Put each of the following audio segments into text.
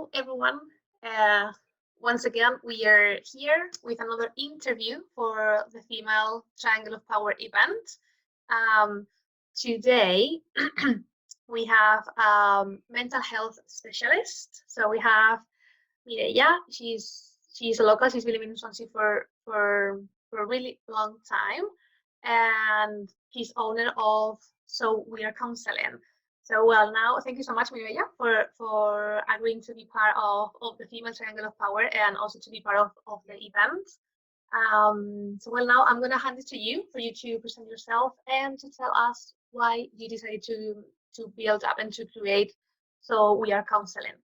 Hello, everyone. Uh, Once again, we are here with another interview for the Female Triangle of Power event. Um, Today, we have mental health specialist. So we have Mireia. She's a local. She's been living in Swansea for a really long time, and she's owner of So We Are Counselling. So well, now thank you so much, Mireia, for agreeing to be part of the Female Triangle of Power and also to be part of the event. So well, now I'm gonna hand it to you for you to present yourself and to tell us why you decided to build up and to create So We Are Counselling.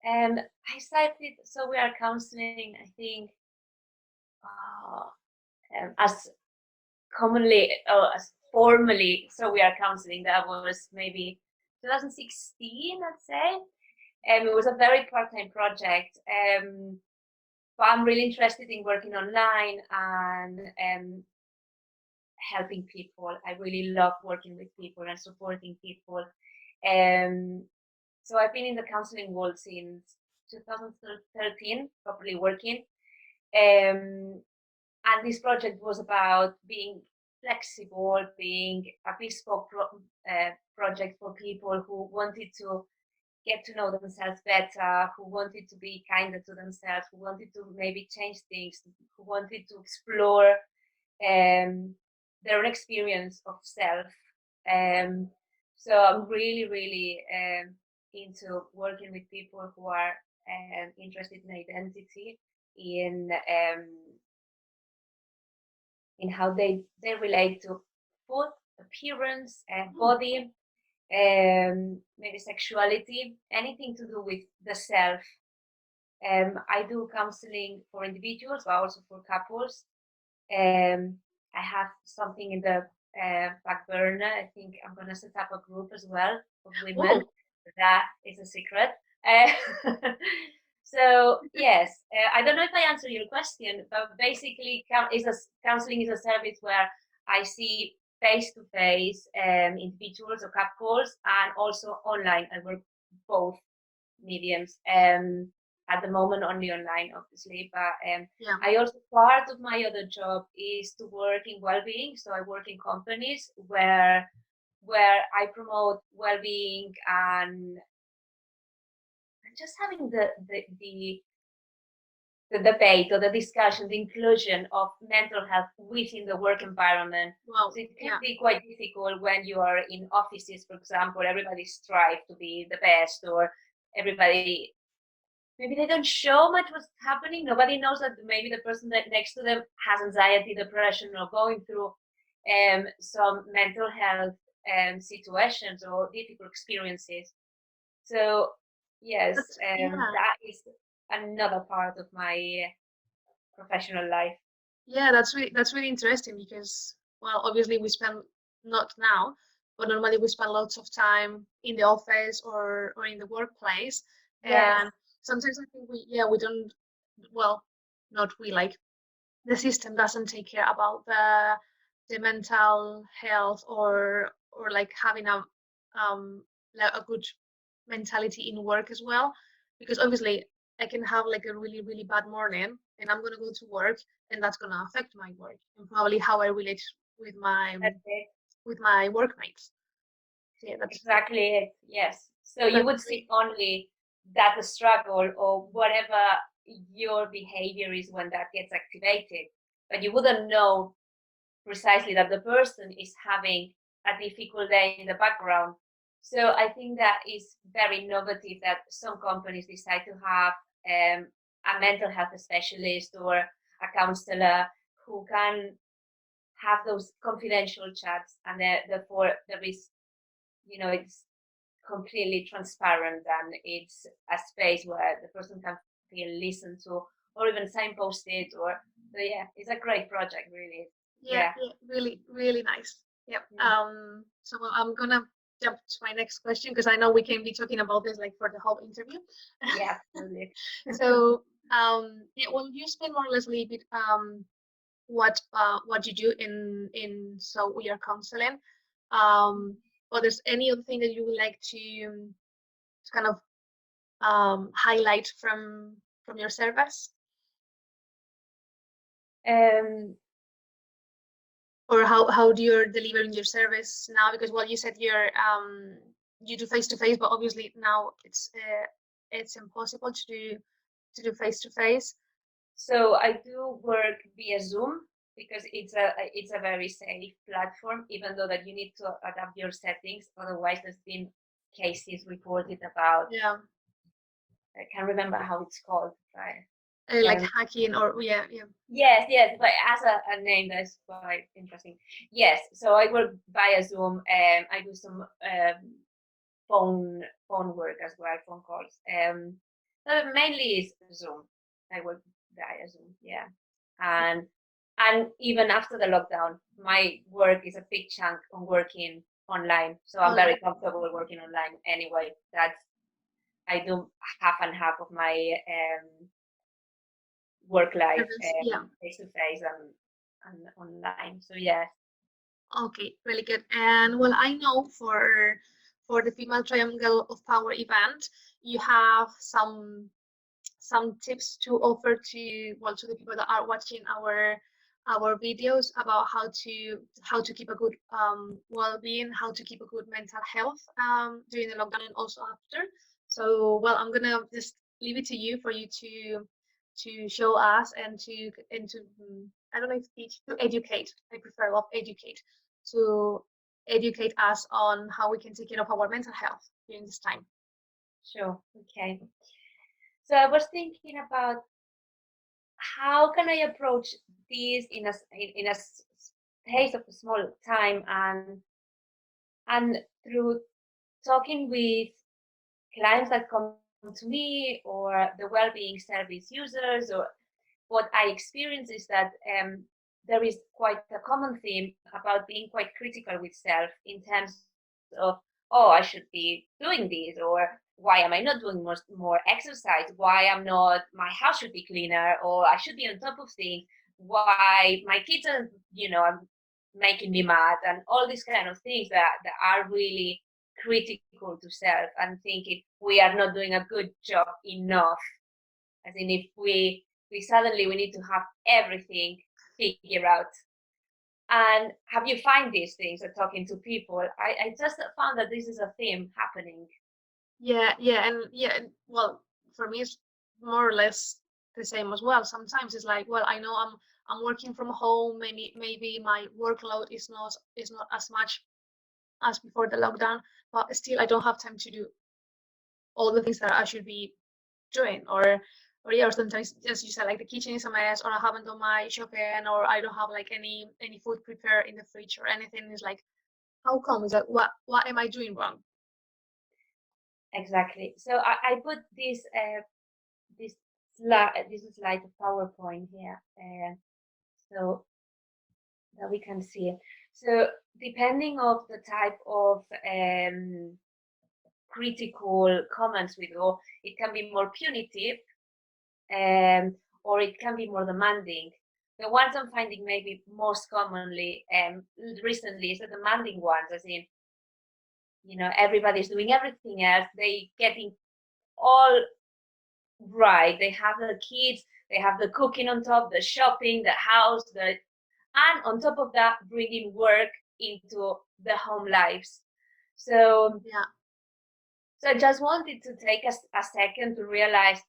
I started So We Are Counselling, I think, as commonly or as formally So We Are Counselling. That was maybe 2016, I'd say. It was a very part-time project. But I'm really interested in working online and helping people. I really love working with people and supporting people. So I've been in the counseling world since 2013, properly working. And this project was about being flexible, being a bespoke project for people who wanted to get to know themselves better, who wanted to be kinder to themselves, who wanted to maybe change things, who wanted to explore their own experience of self. So I'm really into working with people who are interested in identity, in how they relate to food, appearance, body, maybe sexuality, anything to do with the self. I do counseling for individuals, but also for couples. I have something in the back burner. I think I'm going to set up a group as well of women. Oh. That is a secret. So yes, I don't know if I answered your question, but basically, counseling is a service where I see face-to-face individuals or couples, and also online. I work both mediums. At the moment, only online, obviously, but Yeah. I also, part of my other job is to work in well-being. So I work in companies where I promote well-being and just having the debate or the discussion, the inclusion of mental health within the work environment. Wow. So it can be quite difficult when you are in offices, for example. Everybody strives to be the best, or everybody, maybe they don't show much what's happening. Nobody knows that maybe the person that next to them has anxiety, depression, or going through some mental health situations or difficult experiences. So yes, that is another part of my professional life. Yeah, that's really interesting because, well, obviously we spend, not now, but normally we spend lots of time in the office or in the workplace, Yes, and sometimes I think we don't, well, not we, like, the system doesn't take care about the mental health or like having like a good mentality in work as well, because obviously I can have like a really bad morning and I'm gonna go to work and that's gonna affect my work and probably how I relate with my that's it. with my workmates. So yeah, Exactly it. Yes. So you would see great. only that struggle or whatever your behavior is when that gets activated, but you wouldn't know precisely that the person is having a difficult day in the background. So I think that is very innovative that some companies decide to have a mental health specialist or a counselor who can have those confidential chats, and therefore there is, it's completely transparent, and it's a space where the person can feel listened to or even signposted. Or so yeah, it's a great project, really. Yeah, really nice. Yep. So well, I'm gonna jump to my next question because I know we can be talking about this like for the whole interview. Yeah, absolutely. So yeah, well, you explain more or less a little bit what you do in So We Are Counseling. Or there's any other thing that you would like to kind of highlight from your service? Or how do you delivering your service now? Because well, you said you do face to face, but obviously now it's impossible to do face to face. So I do work via Zoom because it's a very safe platform, even though that you need to adapt your settings. Otherwise, there's been cases reported about. Yeah. I can't remember how it's called. Right. Like hacking or yeah. Yes, but as a name that's quite interesting. Yes, so I work via Zoom and I do some phone work as well, phone calls. Mainly is Zoom. I work via Zoom, yeah. And even after the lockdown, my work is a big chunk on working online. So I'm very comfortable working online anyway. I do half and half of my work life face to face and online. So yes. Okay, really good. And well, I know for the Female Triangle of Power event, you have some tips to offer to to the people that are watching our videos about how to keep a good well-being, how to keep a good mental health during the lockdown and also after. So well, I'm gonna just leave it to you for you to show us and to I don't know if teach, to educate. I prefer educate, to educate us on how we can take care of our mental health during this time. Sure. Okay. So I was thinking about how can I approach this in a space of a small time and through talking with clients that come to me or the well-being service users, or what I experience is that there is quite a common theme about being quite critical with self in terms of, oh, I should be doing this, or why am I not doing more exercise? Why I'm not, my house should be cleaner, or I should be on top of things. Why my kids are, are making me mad, and all these kind of things that are really critical to self, and thinking we are not doing a good job enough. As in, if we suddenly we need to have everything figured out. And have you find these things and talking to people? I just found that this is a theme happening. Yeah, and well, for me it's more or less the same as well. Sometimes it's like, well, I know I'm working from home, maybe my workload is not as much as before the lockdown, but still I don't have time to do all the things that I should be doing. Or yeah, or sometimes as you said, like the kitchen is a mess, or I haven't done my shopping, or I don't have like any food prepared in the fridge or anything. It's like, how come? It's like, what am I doing wrong? Exactly. So I put this slide of PowerPoint here, so that we can see it. So depending of the type of critical comments we do, it can be more punitive, or it can be more demanding. The ones I'm finding maybe most commonly recently is the demanding ones, as in, everybody's doing everything else. They getting all right. They have the kids, they have the cooking on top, the shopping, the house, and on top of that, bringing work into the home lives. So Yeah. So I just wanted to take a second to realize,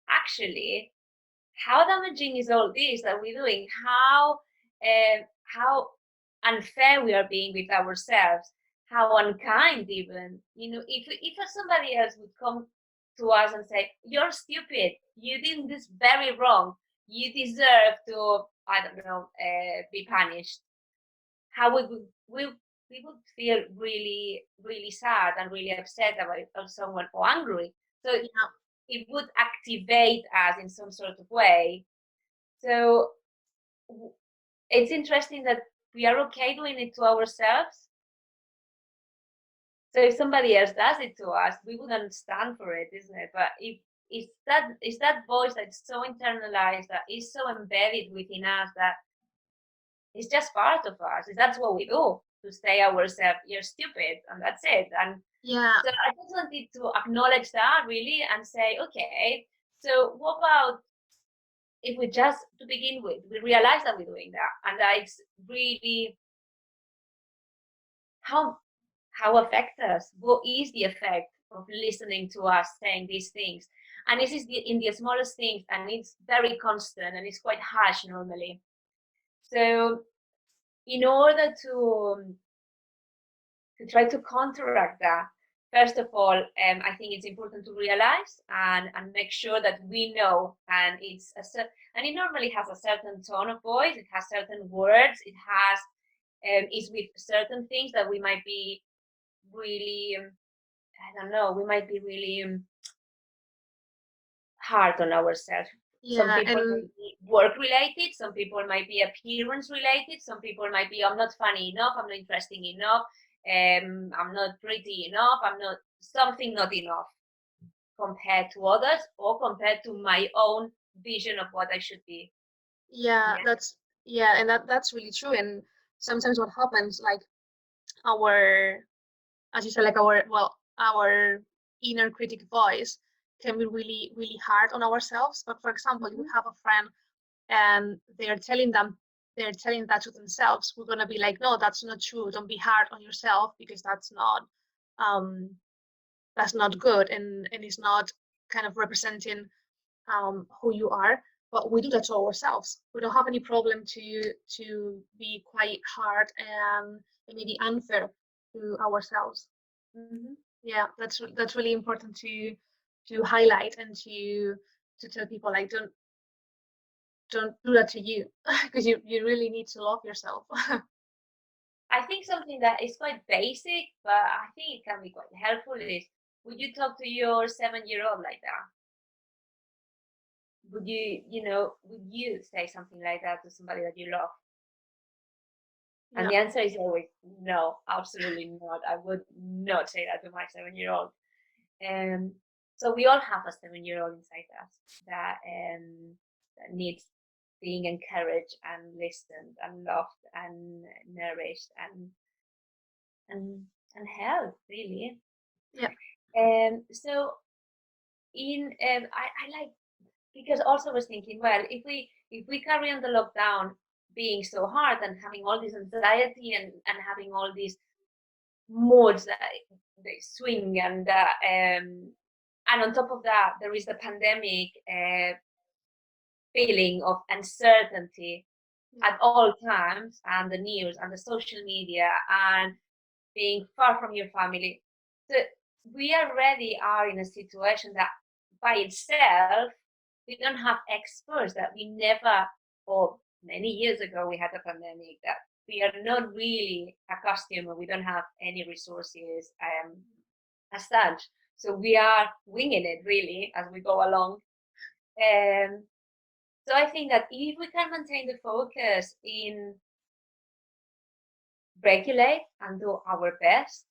actually, how damaging is all this that we're doing? How unfair we are being with ourselves? How unkind, even. If somebody else would come to us and say, "You're stupid. You did this very wrong. You deserve to, I don't know, be punished." How we would feel really, really sad and really upset about someone, or angry. So it would activate us in some sort of way. So it's interesting that we are okay doing it to ourselves. So if somebody else does it to us, we wouldn't stand for it, isn't it? But if it's that voice that's so internalized, that is so embedded within us, that it's just part of us. That's what we do. to say ourselves, you're stupid, and that's it. And Yeah. so I just wanted to acknowledge that really and say, okay, so what about if we just, to begin with, we realize that we're doing that, and that it's really how affect us? What is the effect of listening to us saying these things? And this is in the smallest things, and it's very constant, and it's quite harsh normally. So in order to try to counteract that, first of all, I think it's important to realize and make sure that we know, and and it normally has a certain tone of voice, it has certain words, it has is with certain things that we might be really I don't know, we might be really hard on ourselves. Some Yeah. people might be work related, some people might be appearance related, some people might be, I'm not funny enough, I'm not interesting enough, I'm not pretty enough, I'm not something not enough compared to others or compared to my own vision of what I should be. Yeah, Yeah. and that's really true. And sometimes what happens, like our, as you said, like our inner critic voice can be really, really hard on ourselves. But for example, if we have a friend and they're telling that to themselves, we're gonna be like, no, that's not true. Don't be hard on yourself, because um that's not good, and it's not kind of representing who you are. But we do that to ourselves. We don't have any problem to be quite hard and maybe unfair to ourselves. Mm-hmm. Yeah, that's really important to highlight and to tell people, like, don't do that to you, because you really need to love yourself. I think something that is quite basic, but I think it can be quite helpful is, would you talk to your 7-year-old like that? Would would you say something like that to somebody that you love? And Yeah. the answer is always no, absolutely not. I would not say that to my 7-year-old. So we all have a 7-year-old inside us that needs being encouraged and listened and loved and nourished and held, really. Yeah. So I like, because also I was thinking, well, if we carry on the lockdown being so hard and having all this anxiety and having all these moods that they swing and on top of that there is the pandemic feeling of uncertainty at all times, and the news and the social media and being far from your family. So we already are in a situation that by itself, we don't have experts that we never, or many years ago we had a pandemic, that we are not really accustomed, or we don't have any resources as such. So we are winging it really as we go along. Um, so I think that if we can maintain the focus in regulate and do our best,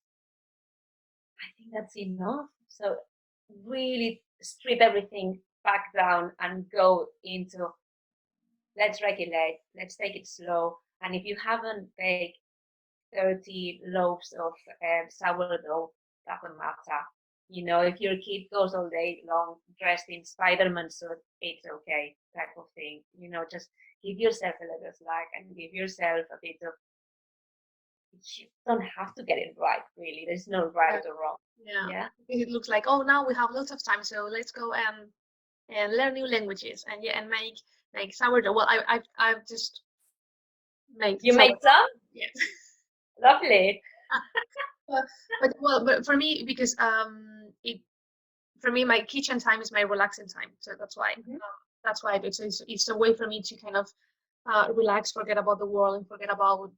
I think that's enough. So really strip everything back down and go into, let's regulate, let's take it slow. And if you haven't baked 30 loaves of sourdough, doesn't matter. If your kid goes all day long dressed in Spider-Man suit, it's okay, type of thing. Just give yourself a little slack and give yourself a bit of, you don't have to get it right, really. There's no right or wrong. Yeah. It looks like, oh, now we have lots of time, so let's go and learn new languages, and make sourdough. Well, I've just made You sourdough. made some? Yes. Lovely. But for me, because for me, my kitchen time is my relaxing time, so that's why I do it. So it's a way for me to kind of relax, forget about the world, and forget about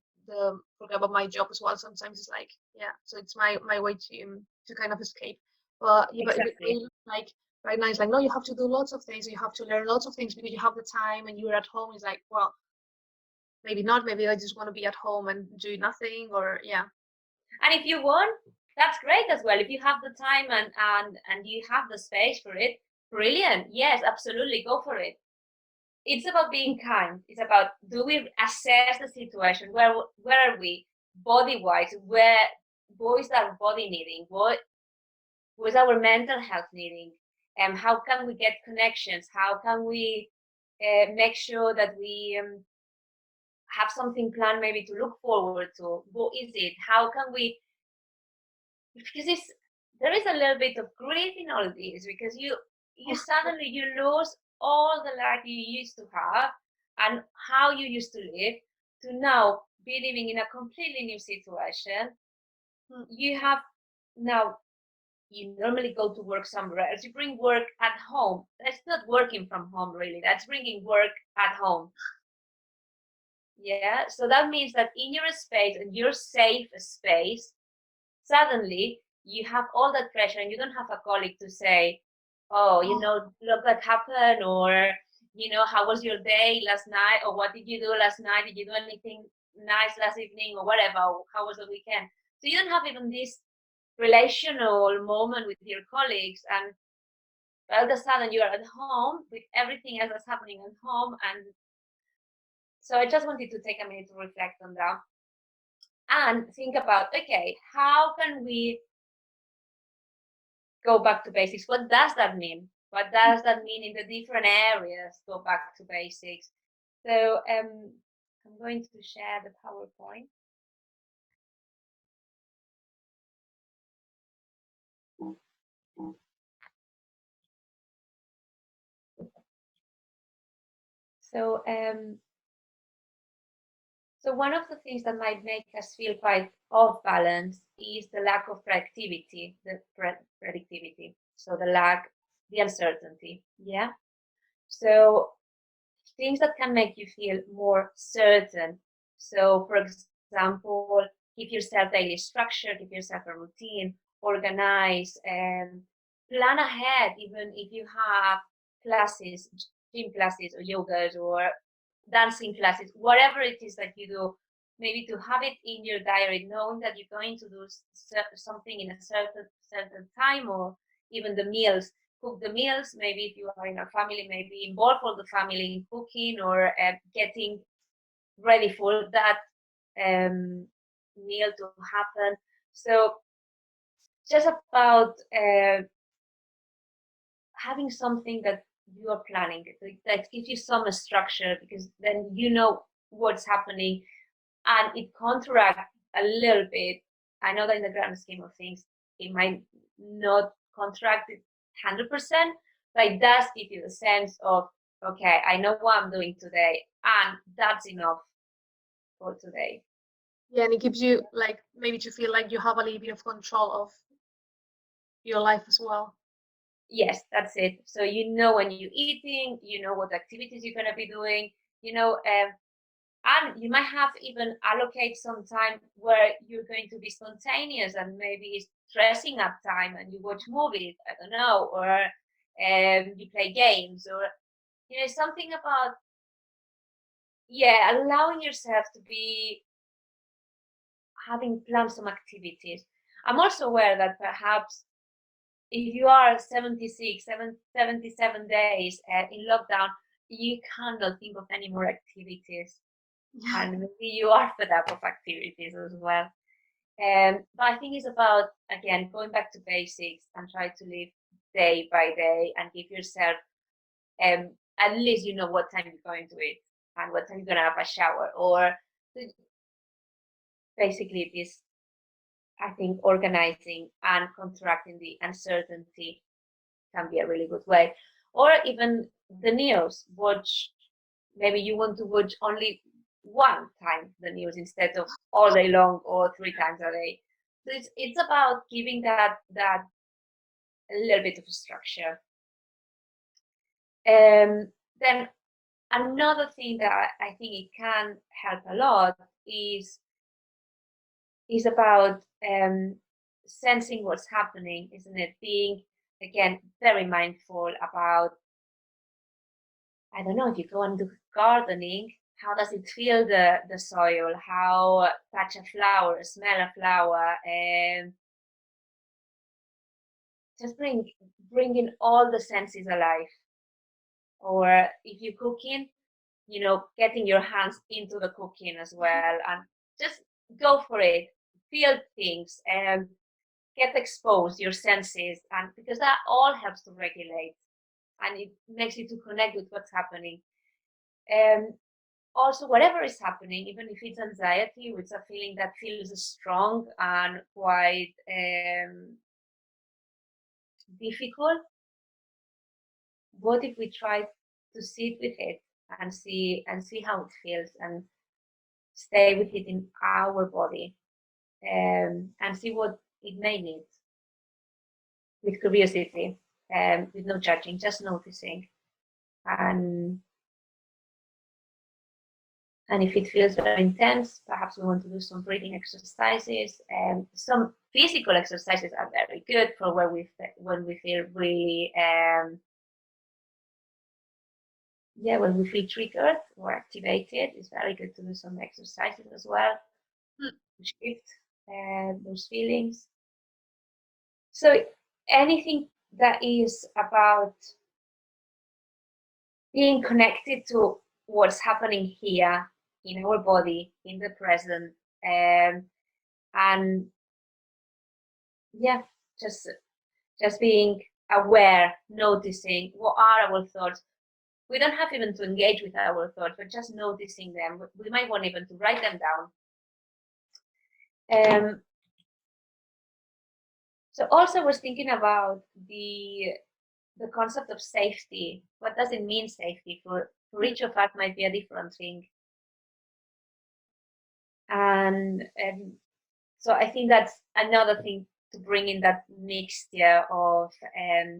my job as well. Sometimes it's like, yeah, so it's my way to kind of escape. But yeah, Exactly. like right now it's like, no, you have to do lots of things, you have to learn lots of things because you have the time and you're at home. It's like, well, maybe not, maybe I just want to be at home and do nothing, or yeah. And if you want, that's great as well. If you have the time and you have the space for it, brilliant. Yes, absolutely, go for it. It's about being kind. It's about, do we assess the situation? Where are we? body-wise, what is our body needing? What is our mental health needing? And how can we get connections? How can we make sure that we have something planned maybe to look forward to? What is it? How can we, because there is a little bit of grief in all of this, because you suddenly you lose all the life you used to have and how you used to live, to now be living in a completely new situation. You have now, you normally go to work somewhere else, you bring work at home. That's not working from home, really, that's bringing work at home. Yeah, so that means that in your space, in your safe space, suddenly you have all that pressure, and you don't have a colleague to say, oh, look what happened, or how was your day last night, or what did you do last night, did you do anything nice last evening, or whatever, how was the weekend? So you don't have even this relational moment with your colleagues, and all of a sudden you are at home with everything else that's happening at home. And so I just wanted to take a minute to reflect on that and think about, okay, how can we go back to basics? What does that mean? What does that mean in the different areas? Go back to basics. So I'm going to share the PowerPoint. So one of the things that might make us feel quite off balance is the lack of productivity, So the uncertainty. Yeah. So things that can make you feel more certain. So for example, give yourself daily structure, give yourself a routine, organize, and plan ahead, even if you have classes, gym classes or yogas or dancing classes, whatever it is that you do, maybe to have it in your diary, knowing that you're going to do something in a certain time, or even the meals. Cook the meals. Maybe if you are in a family, maybe involve all the family in cooking or getting ready for that meal to happen. So just about having something that you are planning, that gives you some structure, because then you know what's happening, and it contracts a little bit. I know that in the grand scheme of things, it might not contract it 100%, but it does give you the sense of, okay, I know what I'm doing today, and that's enough for today. Yeah, and it gives you like maybe to feel like you have a little bit of control of your life as well. Yes, that's it. So you know when you're eating, you know what activities you're going to be doing, and you might have even allocate some time where you're going to be spontaneous, and maybe it's dressing up time and you watch movies, I don't know, or you play games, or something about allowing yourself to be having planned some activities. I'm also aware that perhaps if you are 77 days in lockdown, you cannot think of any more activities. And maybe you are fed up of activities as well. But I think it's about, again, going back to basics and try to live day by day, and give yourself, at least you know what time you're going to eat and what time you're going to have a shower, or basically this, I think, organizing and contracting the uncertainty can be a really good way. Or even the news, maybe you want to watch only one time the news instead of all day long or 3 times a day. So it's about giving that a little bit of structure. Then another thing that I think it can help a lot is about sensing what's happening, isn't it? Being, again, very mindful about, I don't know, if you go and do gardening, how does it feel, the soil? How touch a flower, smell a flower, and just bringing all the senses alive. Or if you're cooking, getting your hands into the cooking as well, and just go for it, feel things, and get exposed, your senses, and because that all helps to regulate and it makes you to connect with what's happening. Also, whatever is happening, even if it's anxiety, which is a feeling that feels strong and quite difficult, what if we try to sit with it and see how it feels and stay with it in our body, and see what it may need with curiosity, with no judging, just noticing. And if it feels very intense, perhaps we want to do some breathing exercises. Some physical exercises are very good for when we feel really, when we feel triggered or activated. It's very good to do some exercises as well to shift those feelings. So anything that is about being connected to what's happening here in our body, in the present, and just being aware, noticing what are our thoughts. We don't have even to engage with our thoughts, but just noticing them. We might want even to write them down. So also I was thinking about the concept of safety. What does it mean, safety? For each of us might be a different thing. And so I think that's another thing to bring in that mixture of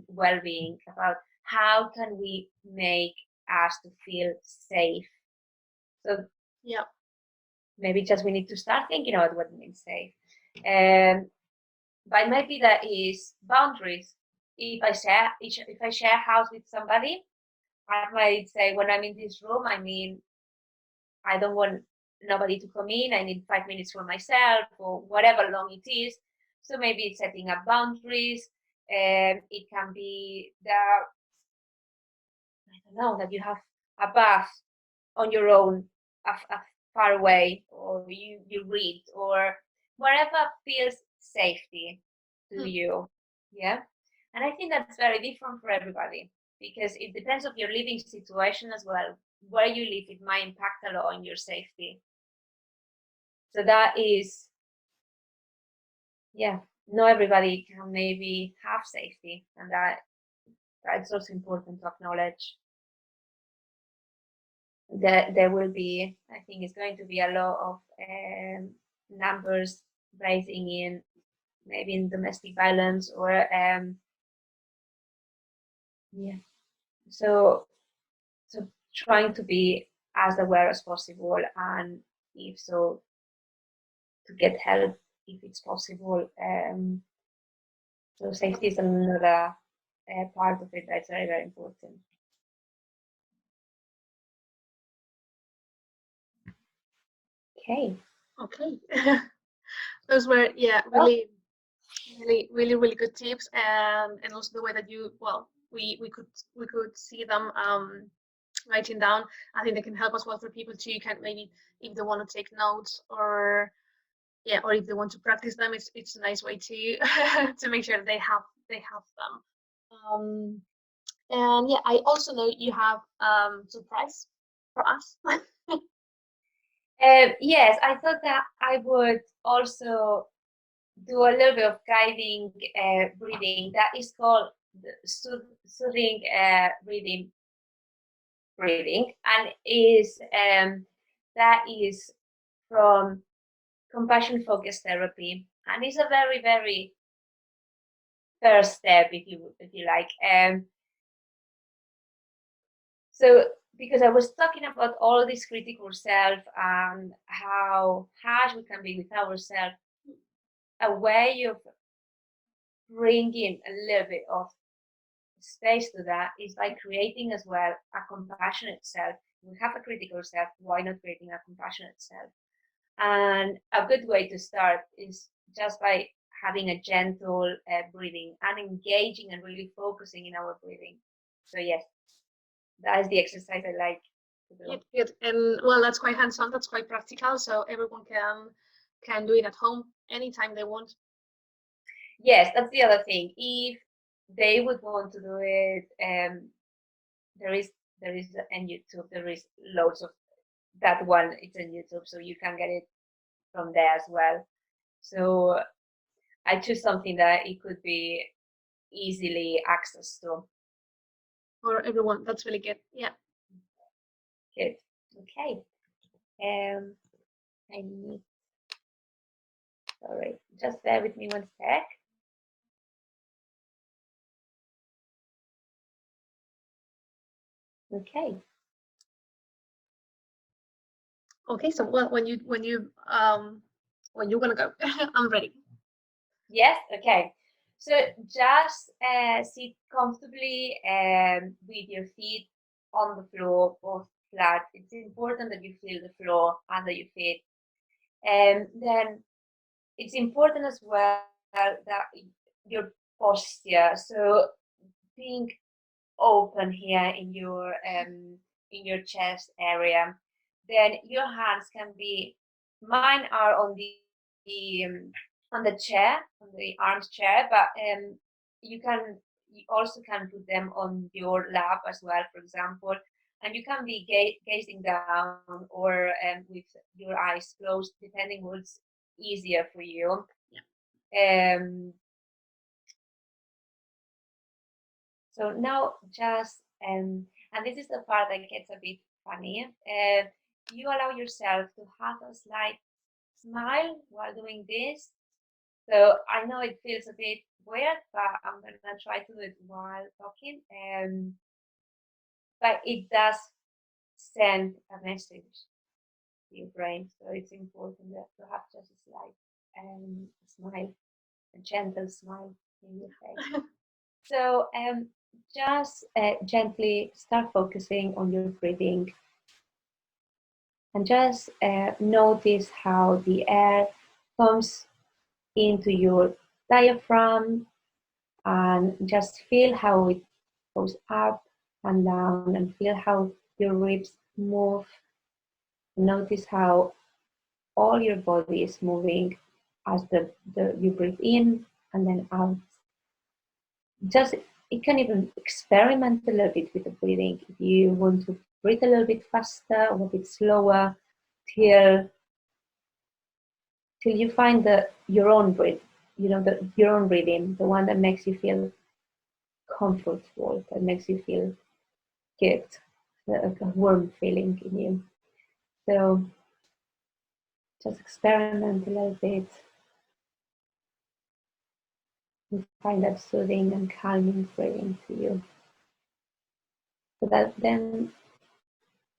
well-being, about how can we make us to feel safe. So yeah, maybe just we need to start thinking about what it means safe. But maybe that is boundaries. If I share a house with somebody, I might say, when I'm in this room, I mean, I don't want nobody to come in. I need 5 minutes for myself, or whatever long it is. So maybe it's setting up boundaries. It can be that, I don't know, that you have a bath on your own, far away, or you read, or whatever feels safety to you. Yeah. And I think that's very different for everybody, because it depends on your living situation as well. Where you live, it might impact a lot on your safety. So that is, not everybody can maybe have safety, and that's also important to acknowledge. That there will be, I think it's going to be a lot of numbers rising in, maybe in domestic violence, or so trying to be as aware as possible, and if so, to get help if it's possible. So safety is another part of it that's very, very important. Okay. Those were really, really, really, really good tips, and also the way that we could see them writing down. I think they can help as well for people to kind of, maybe if they want to take notes, or if they want to practice them, it's a nice way to to make sure they have them. And I also know you have surprise for us. Yes, I thought that I would also do a little bit of guiding breathing that is called soothing breathing, and is that is from compassion focused therapy, and it's a very, very first step, if you like. So because I was talking about all this critical self and how harsh we can be with ourselves, a way of bringing a little bit of space to that is by creating as well a compassionate self. We have a critical self, why not creating a compassionate self? And a good way to start is just by having a gentle breathing and engaging and really focusing in our breathing. So yes, that is the exercise I like to do. Good. And well, that's quite hands-on, that's quite practical, so everyone can do it at home anytime they want. Yes, that's the other thing. If they would want to do it, there is on YouTube. There is loads of that one. It's on YouTube, so you can get it from there as well. So I choose something that it could be easily accessed to. For everyone, that's really good. Yeah. Good. Okay. I need. Sorry, just bear with me one sec. Okay. Okay. So when you're gonna go, I'm ready. Yes. Okay. So just sit comfortably with your feet on the floor, both flat. It's important that you feel the floor under your feet. And then it's important as well that your posture. So being open here in your chest area. Then your hands can be. Mine are on the chair, on the arms chair, but you also can put them on your lap as well, for example, and you can be gazing down or with your eyes closed, depending what's easier for you. So now just and this is the part that gets a bit funny. You allow yourself to have a slight smile while doing this. So I know it feels a bit weird, but I'm gonna try to do it while talking. But it does send a message to your brain. So it's important to have just a slight smile, a gentle smile in your face. So just gently start focusing on your breathing and just notice how the air comes into your diaphragm and just feel how it goes up and down and feel how your ribs move. Notice how all your body is moving as you breathe in and then out. Just you can even experiment a little bit with the breathing. If you want to breathe a little bit faster or a bit slower till you find your own breath, your own rhythm, the one that makes you feel comfortable, that makes you feel good, like a warm feeling in you. So just experiment a little bit and find that soothing and calming breathing to you. So that then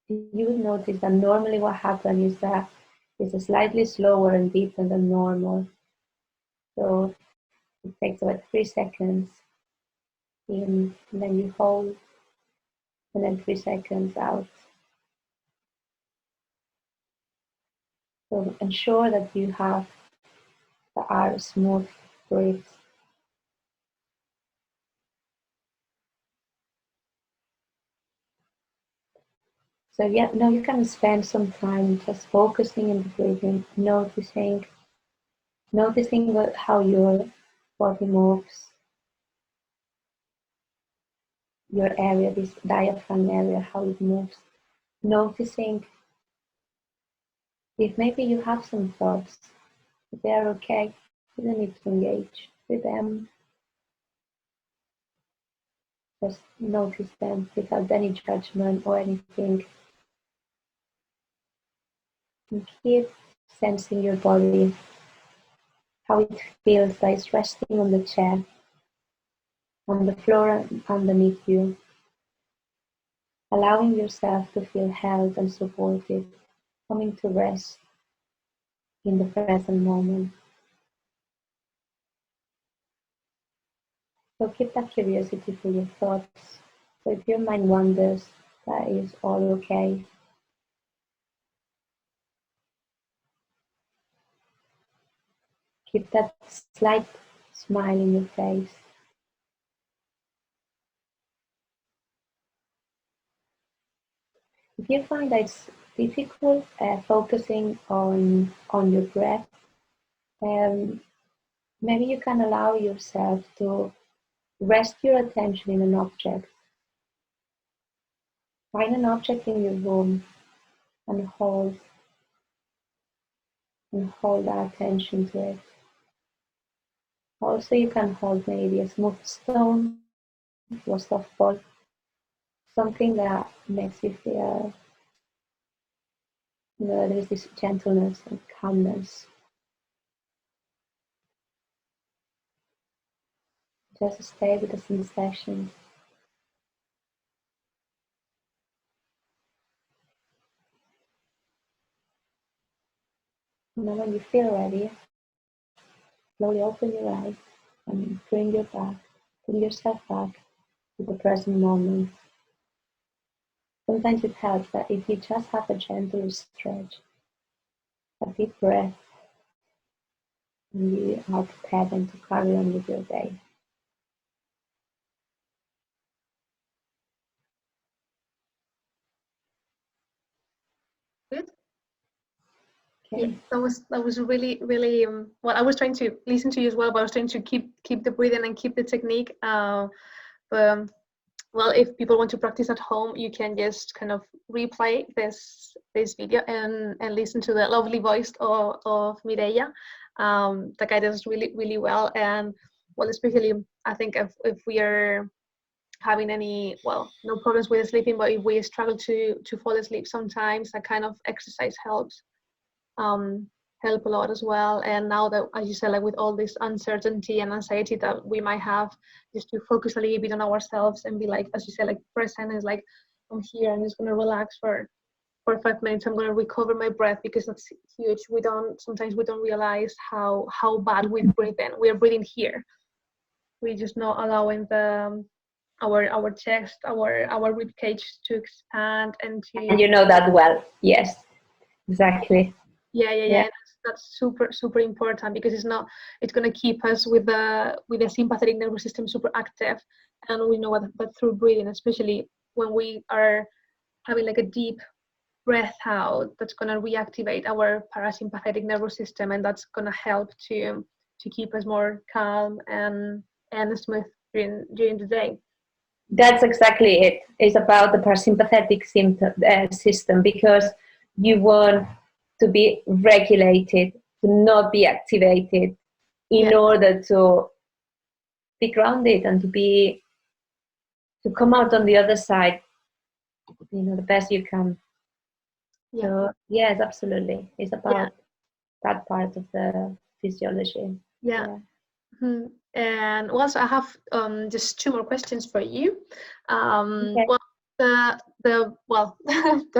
you would notice that normally what happens is that it's slightly slower and deeper than normal. So it takes about 3 seconds in, and then you hold, and then 3 seconds out. So ensure that you have the smooth breaths. So yeah, now you can spend some time just focusing on the breathing, noticing how your body moves, your area, this diaphragm area, how it moves, noticing if maybe you have some thoughts, if they are okay, you don't need to engage with them. Just notice them without any judgment or anything. And keep sensing your body, how it feels like it's resting on the chair, on the floor underneath you, allowing yourself to feel held and supported, coming to rest in the present moment. So keep that curiosity for your thoughts. So if your mind wanders, that is all okay. Keep that slight smile in your face. If you find that it's difficult focusing on your breath, maybe you can allow yourself to rest your attention in an object. Find an object in your room and hold that attention to it. Also, you can hold maybe a smooth stone or a soft ball, something that makes you feel, there's this gentleness and calmness. Just stay with the sensation. And then when you feel ready, slowly open your eyes and bring yourself back to the present moment. Sometimes it helps that if you just have a gentle stretch, a deep breath, and you are prepared then to carry on with your day. Good. Okay. Yeah, that was really well. I was trying to listen to you as well, but I was trying to keep the breathing and keep the technique. But well, if people want to practice at home, you can just kind of replay this video and listen to the lovely voice of Mireia. That guided us really well, and well, especially I think if we are having any no problems with sleeping, but if we struggle to fall asleep sometimes, that kind of exercise helps. Help a lot as well. And now that, as you said, like with all this uncertainty and anxiety that we might have, just to focus a little bit on ourselves and be like, as you said, like present is like, I'm here, I'm just gonna relax for 5 minutes, I'm gonna recover my breath, because that's huge. Sometimes we don't realize how bad we breathe in. We are breathing here. We're just not allowing our chest, our rib cage to expand and to. And you know that well. Yes, exactly. Yeah. That's super important, because it's going to keep us with the sympathetic nervous system super active, and we know that through breathing, especially when we are having like a deep breath out, that's going to reactivate our parasympathetic nervous system, and that's going to help to keep us more calm and smooth during the day. That's exactly it. It's about the parasympathetic system, because you want to be regulated, to not be activated, in order to be grounded and to come out on the other side, the best you can. Yeah. So yes, absolutely. It's about that part of the physiology. Yeah. Mm-hmm. And also, I have just 2 more questions for you. Okay. Well, the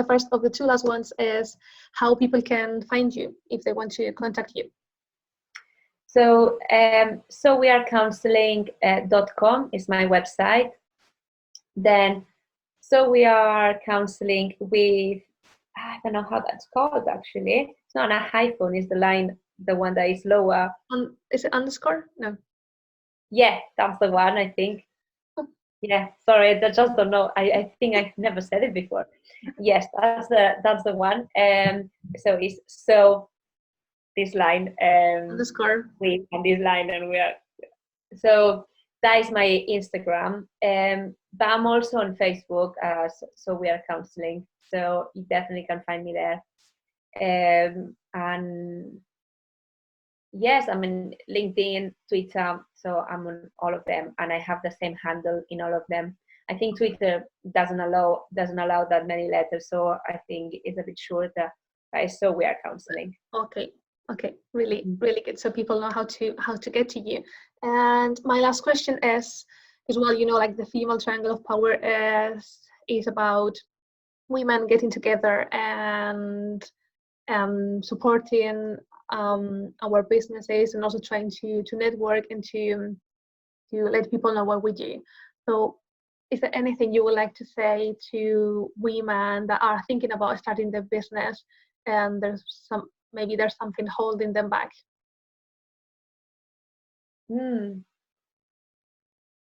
first of the 2 last ones is how people can find you if they want to contact you. So we are counselling.com is my website. Then so we are counseling with, I don't know how that's called actually. It's not a hyphen, it's the one that is lower. Is it underscore? No. Yeah, that's the one, I think. Yeah, sorry, I just don't know. I think I've never said it before. Yes, that's the one. So it's this line underscore with and this line, and we are, so that is my Instagram. But I'm also on Facebook, so we are counseling. So you definitely can find me there. And yes, I'm in LinkedIn, Twitter, so I'm on all of them, and I have the same handle in all of them. I think Twitter doesn't allow that many letters, so I think it's a bit shorter. So we are counseling. Okay, really good. So people know how to get to you. And my last question is well, like the female triangle of power is about women getting together and supporting our businesses, and also trying to network and to let people know what we do. So is there anything you would like to say to women that are thinking about starting their business, and there's something holding them back?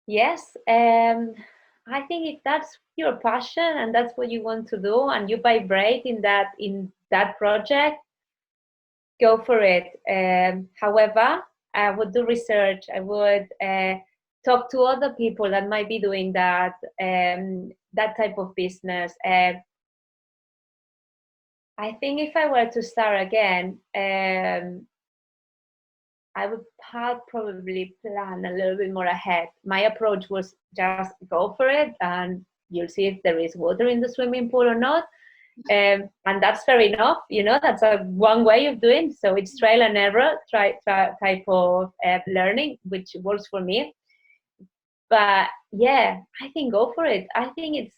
Yes, I think if that's your passion and that's what you want to do, and you vibrate in that project, go for it. However, I would do research. I would talk to other people that might be doing that type of business. I think if I were to start again, I would probably plan a little bit more ahead. My approach was just go for it, and you'll see if there is water in the swimming pool or not. And that's fair enough. That's one way of doing. So it's trial and error type of learning, which works for me. But yeah, I think go for it. I think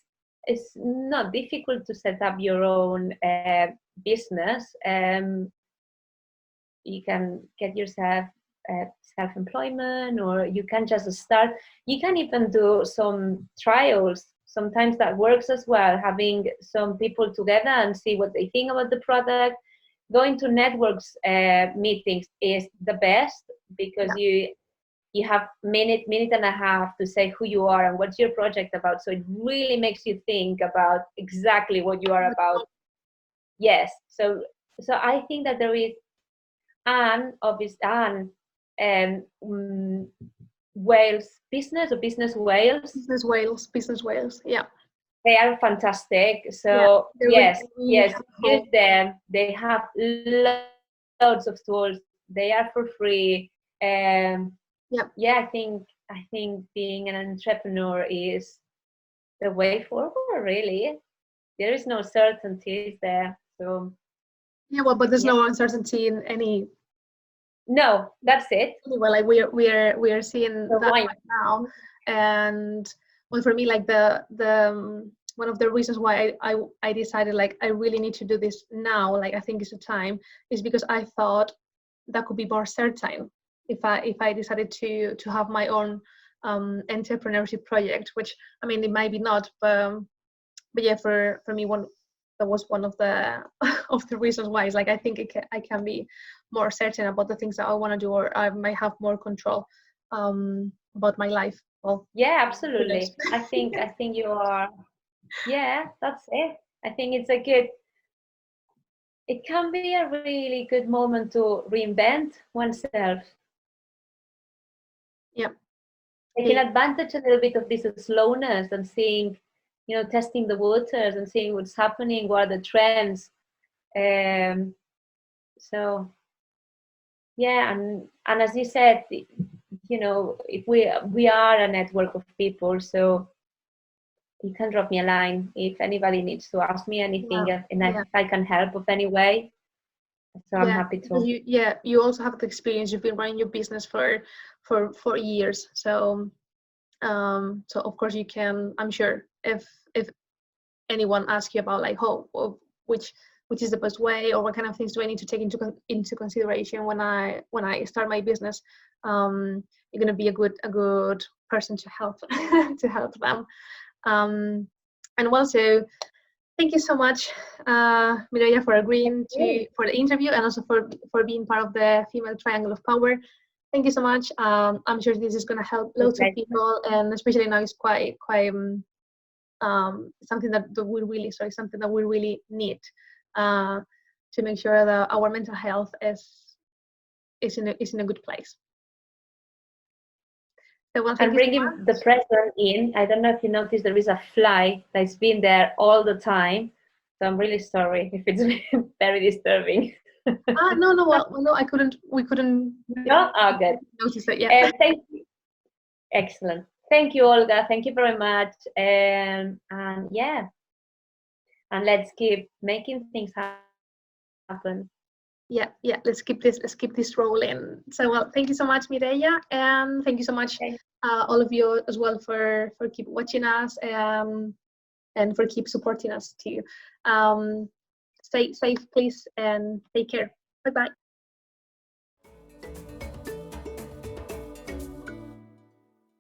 it's not difficult to set up your own business. You can get yourself self-employment, or you can just start. You can even do some trials. Sometimes that works as well, having some people together and see what they think about the product. Going to networks meetings is the best, because you have minute and a half to say who you are and what's your project about. So it really makes you think about exactly what you are about. Yes. So I think that there is Wales business, or business Wales. Business Wales. Yeah. They are fantastic. So yes, use them. They have loads of tools. They are for free. I think being an entrepreneur is the way forward, really. There is no certainty there. So but there's no uncertainty in any. No, that's it. Anyway, like we are seeing that right now, and well, for me, like the one of the reasons why I decided like I really need to do this now, like I think it's the time, is because I thought that could be more certain if I decided to have my own entrepreneurship project, which I mean it might be not, but yeah, for me that was one of the of the reasons why. It's like I think I can be more certain about the things that I want to do, or I might have more control about my life. Well, yeah, absolutely. I think you are. Yeah, that's it. I think it can be a really good moment to reinvent oneself. Yeah. Taking advantage a little bit of this slowness and seeing, testing the waters and seeing what's happening, what are the trends. So yeah, and as you said, if we are a network of people, so you can drop me a line if anybody needs to ask me anything, and if I can help of any way. So I'm happy to. You also have the experience. You've been running your business for 4 years, so of course you can. I'm sure if anyone asks you about like which is the best way, or what kind of things do I need to take into consideration when I start my business, you're gonna be a good person to help to help them. And also, thank you so much, Mireia, for agreeing for the interview, and also for being part of the Female Triangle of Power. Thank you so much. I'm sure this is going to help lots of people, and especially now it's quite something that we really need to make sure that our mental health is in a good place. So, well, and bringing the present in, I don't know if you noticed, there is a fly that's been there all the time. So I'm really sorry if it's very disturbing. No, well, we couldn't. No? Oh, good. Notice that, yeah. Thank you. Excellent. Thank you, Olga. Thank you very much. And yeah, and let's keep making things happen. Yeah. Let's keep this rolling. So, well, thank you so much, Mireia, and thank you so much, all of you as well for keep watching us and for keep supporting us too. Stay safe, please, and take care. Bye bye.